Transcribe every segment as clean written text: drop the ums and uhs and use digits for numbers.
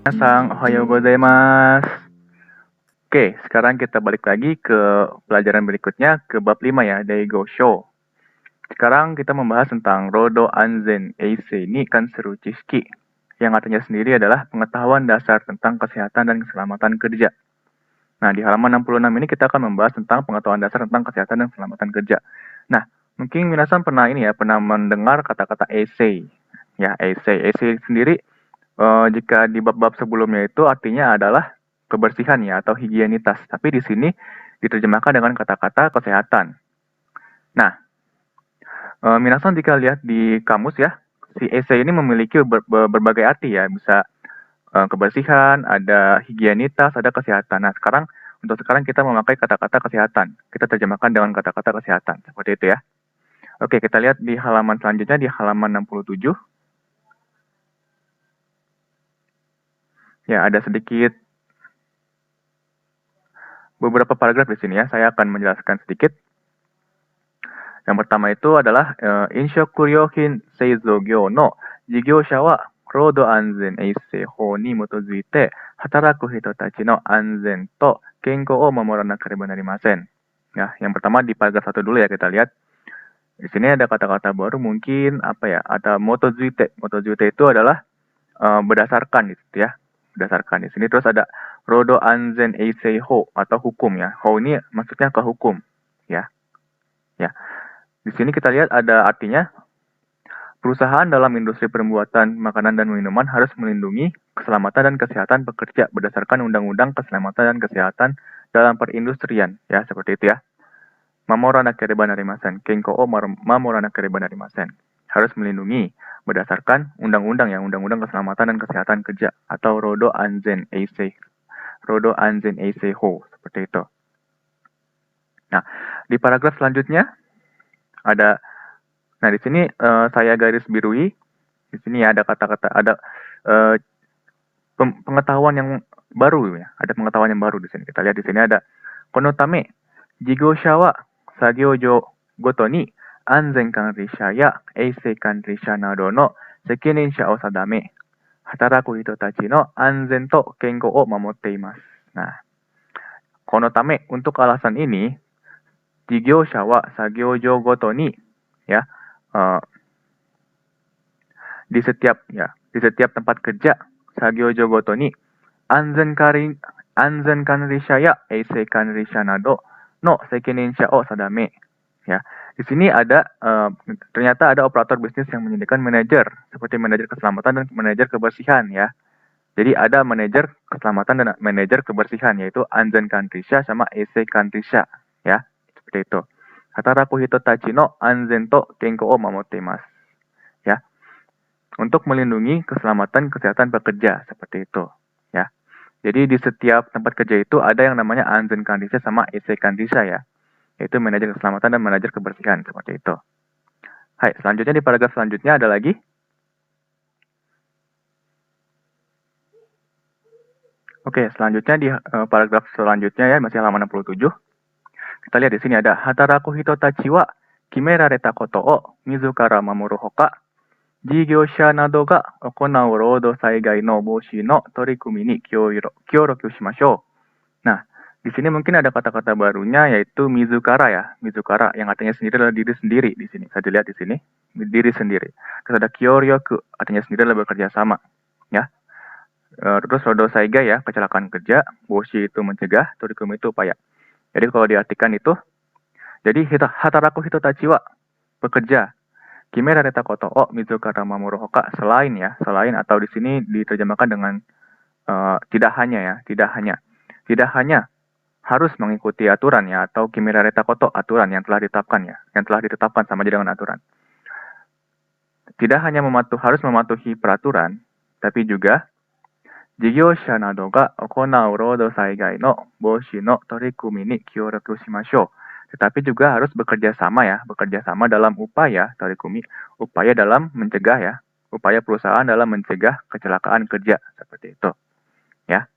Minasan, ohayo gozaimasu. Oke, sekarang kita balik lagi ke pelajaran berikutnya, ke bab 5 ya, Daigo Sho. Sekarang kita membahas tentang Rodo Anzen Eisei ni Kanseru Chishiki, yang artinya sendiri adalah pengetahuan dasar tentang kesehatan dan keselamatan kerja. Nah, di halaman 66 ini kita akan membahas tentang pengetahuan dasar tentang kesehatan dan keselamatan kerja. Nah, mungkin minasan pernah pernah mendengar kata-kata Eisei. Ya, Eisei. Eisei sendiri jika di bab-bab sebelumnya itu artinya adalah kebersihan ya atau higienitas. Tapi di sini diterjemahkan dengan kata-kata kesehatan. Nah, minasan jika lihat di kamus ya, si essay ini memiliki berbagai arti ya. Bisa kebersihan, ada higienitas, ada kesehatan. Nah, untuk sekarang kita memakai kata-kata kesehatan. Kita terjemahkan dengan kata-kata kesehatan. Seperti itu ya. Oke, kita lihat di halaman selanjutnya, di halaman 67. Ya, ada sedikit beberapa paragraf di sini ya. Saya akan menjelaskan sedikit. Yang pertama itu adalah inshoku ryōhin seizō gyō no jigyōsha wa rodo anzen eisei hou ni motozuite hataraku hito tachi no anzen to kenkou o mamoranakarebana narimasen. Ya, yang pertama di paragraf 1 dulu ya kita lihat. Di sini ada kata-kata baru mungkin ada motozuite. Motozuite itu adalah berdasarkan gitu ya. Berdasarkan di sini terus ada rodo anzen eisei hou atau hukum ya. Hou ini maksudnya ke hukum ya. Ya. Di sini kita lihat ada artinya perusahaan dalam industri pembuatan makanan dan minuman harus melindungi keselamatan dan kesehatan pekerja berdasarkan Undang-Undang Keselamatan dan Kesehatan dalam Perindustrian ya seperti itu ya. Mamoranakere narimasen, kenkou o mamoranakere narimasen. Harus melindungi berdasarkan undang-undang ya, Undang-Undang Keselamatan dan Kesehatan Kerja atau Rodo Anzen Eisei. Rodo Anzen Eisei Hou seperti itu. Nah, di paragraf selanjutnya nah di sini saya garis birui. Di sini ada kata-kata, ada pengetahuan yang baru ya. Ada pengetahuan yang baru di sini. Kita lihat di sini ada konotame jigyōsha wa sagyōjō goto ni anzen kanrisha ya eisei kanrisha nado no sekininsha o sadame hataraku hito tachi no anzen to kenkou o mamotte imasu. Nah, konotame untuk alasan ini jigyōsha wa sagyōjō goto ni ya di setiap tempat kerja sagyojo goto ni anzen kanrisha ya eisei kanrisha nado no sekininsha o sadame ya. Di sini ada ternyata ada operator bisnis yang menyediakan manajer seperti manajer keselamatan dan manajer kebersihan ya. Jadi ada manajer keselamatan dan manajer kebersihan yaitu anzen kanrisha sama eisei kanrisha ya. Seperti itu. Hataraku hito tachi no anzen to kenkou o mamotte imasu. Ya. Untuk melindungi keselamatan kesehatan pekerja seperti itu, ya. Jadi di setiap tempat kerja itu ada yang namanya anzen kanrisha sama eisei kanrisha ya. Yaitu manajer keselamatan dan manajer kebersihan seperti itu. Hai, selanjutnya di paragraf selanjutnya ada lagi. Oke, selanjutnya di paragraf selanjutnya ya masih halaman 67. Kita lihat di sini ada hataraku hito tachi wa kimerareta koto o mizukara mamoru hoka jigyōsha nado ga okonau rodo saigai no boushi no torikumi ni kyōroku shimashou. Nah, di sini mungkin ada kata-kata barunya yaitu mizukara ya. Mizukara yang artinya sendiri adalah diri sendiri di sini. Saya dilihat di sini, diri sendiri. Terus ada kyoryoku artinya sendiri adalah bekerja sama, ya. Terus rodo saigai ya, kecelakaan kerja, boushi itu mencegah, torikumi itu upaya. Jadi kalau diartikan itu, jadi hataraku hito tachi wa bekerja. Kimerareta koto o mizukara mamoru hoka selain atau di sini diterjemahkan dengan tidak hanya harus mengikuti aturan ya atau kimerareta koto aturan yang telah ditetapkan sama aja dengan aturan. Tidak hanya harus mematuhi peraturan, tapi juga jigyōsha nado ga okonau rodo saigai no boushi no torikumi ni kyōroku shimashou. Tetapi juga harus bekerja sama dalam upaya torikumi, upaya dalam mencegah ya, upaya perusahaan dalam mencegah kecelakaan kerja seperti itu. Ya.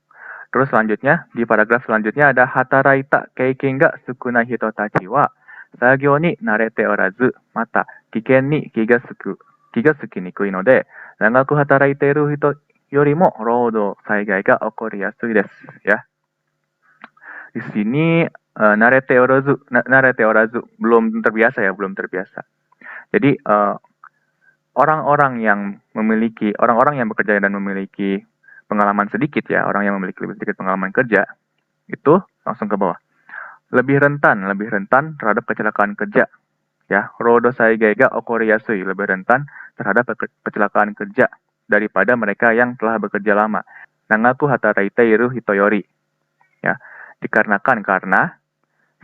Terus selanjutnya di paragraf selanjutnya ada hataraita keiken ga sukunai hito tachi wa sagyo ni narete orazu mata kiken ni kiga tsuki nikui node nagaku hataraite iru hito yorimo rodo saigai ga okori yasui desu. Ya. Di sini narete orazu belum terbiasa ya, belum terbiasa. Jadi orang-orang yang bekerja dan memiliki pengalaman sedikit ya, orang yang memiliki lebih sedikit pengalaman kerja itu langsung ke bawah. Lebih rentan terhadap kecelakaan kerja. Ya, rodo saigai ga okori yasui, lebih rentan terhadap kecelakaan kerja daripada mereka yang telah bekerja lama. Nangaku hataraite iru hito yori. Ya, dikarenakan karena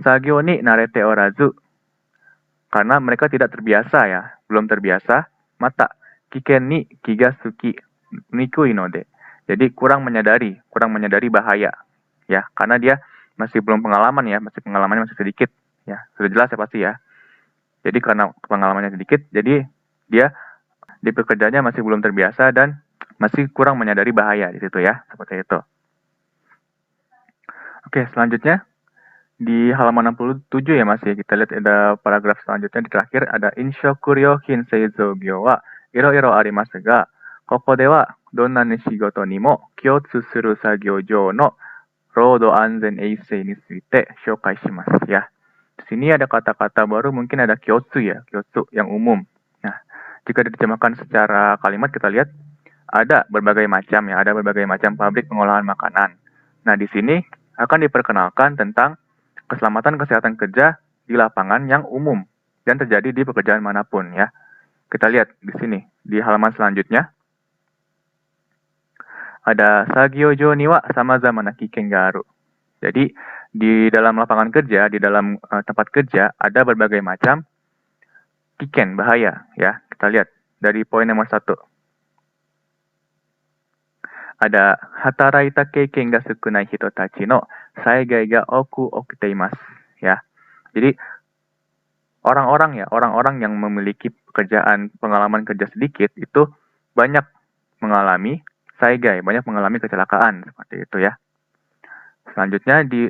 sagyo ni narete orazu, karena mereka tidak terbiasa ya, belum terbiasa. Mata kiken ni kiga suki nikui node. Jadi kurang menyadari bahaya ya, karena dia masih belum pengalaman ya, pengalamannya masih sedikit ya, sudah jelas ya pasti ya. Jadi karena pengalamannya sedikit, jadi dia di pekerjaannya masih belum terbiasa dan masih kurang menyadari bahaya di situ ya, seperti itu. Oke, selanjutnya di halaman 67 ya Mas ya, kita lihat ada paragraf selanjutnya di terakhir ada inshoku ryōhin seizou gyō wa iro-iro arimasu ga, koko de wa donna ni shigoto ni mo kyōtsu suru sagyo jō no rodo anzen eisei ni tsuite shoukai shimasu ya. Di sini ada kata-kata baru, mungkin ada kyōtsu ya, kyōtsu yang umum. Nah, jika diterjemahkan secara kalimat kita lihat ada berbagai macam ya, ada berbagai macam pabrik pengolahan makanan. Nah, di sini akan diperkenalkan tentang keselamatan kesehatan kerja di lapangan yang umum dan terjadi di pekerjaan manapun ya. Kita lihat di sini di halaman selanjutnya ada sagyo-jo ni wa samazama na kiken ga aru. Jadi di dalam lapangan kerja, di dalam tempat kerja ada berbagai macam kiken, bahaya ya. Kita lihat dari poin nomor 1. Ada hataraita keiken ga sukunai hito tachi no saigai ga oku okiteimasu ya. Jadi orang-orang yang memiliki pengalaman kerja sedikit itu banyak mengalami saigai, banyak mengalami kecelakaan seperti itu ya. Selanjutnya di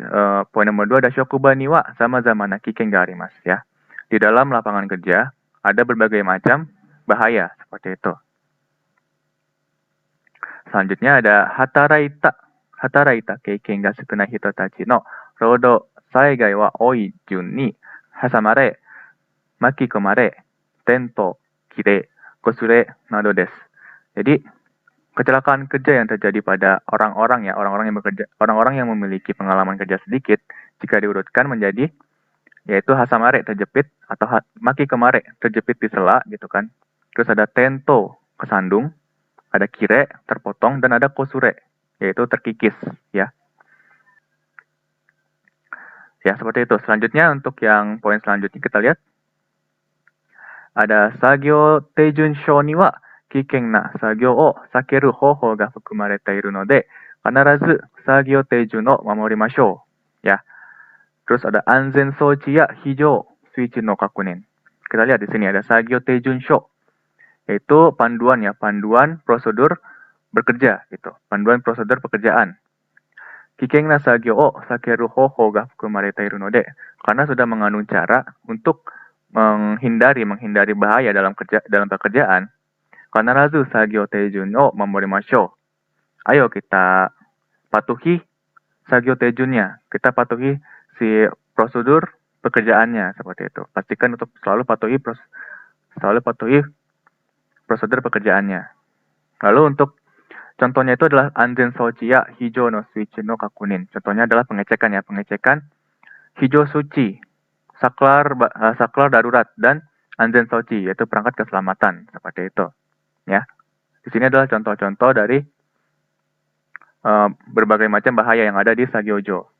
poin nomor 2 ada shokuba ni wa sama-sama na kiken ga arimasu ya. Di dalam lapangan kerja ada berbagai macam bahaya seperti itu. Selanjutnya ada hataraita keiken ga sukunai hito tachi no rodo saigai wa oi jun ni hasamare, makikomare, tento, kire, kosure, nado desu. Jadi kecelakaan kerja yang terjadi pada orang-orang yang memiliki pengalaman kerja sedikit, jika diurutkan menjadi yaitu hasamare, terjepit, atau makikomare, terjepit di sela gitu kan. Terus ada tento, kesandung, ada kire, terpotong, dan ada kosure, yaitu terkikis ya. Ya, seperti itu. Selanjutnya untuk yang poin selanjutnya kita lihat ada sagyo teijun shou ni wa kiken na sagyo o sakeru hohou ga fukumarete iru node kanarazu sagyo teijun o mamorimashou ya. Terus ada anzen souchi ya hijou suichi no kakunin. Kita lihat di sini ada sagyo teijun shou, yaitu panduan prosedur bekerja gitu, panduan prosedur pekerjaan. Kiken na sagyo o sakeru hohou ga fukumarete iru node, karena sudah mengandung cara untuk menghindari bahaya dalam pekerjaan. Kanarazu sagyo teijun o mamorimashou. Ayo kita patuhi sagyo teijunnya, kita patuhi si prosedur pekerjaannya seperti itu. Pastikan untuk selalu patuhi prosedur pekerjaannya. Lalu untuk contohnya itu adalah anzen souchi ya hijou no suichi no kakunin. Contohnya adalah pengecekan hijau suci, saklar darurat, dan anzen souchi, yaitu perangkat keselamatan seperti itu ya. Di sini adalah contoh-contoh dari berbagai macam bahaya yang ada di sagyojo.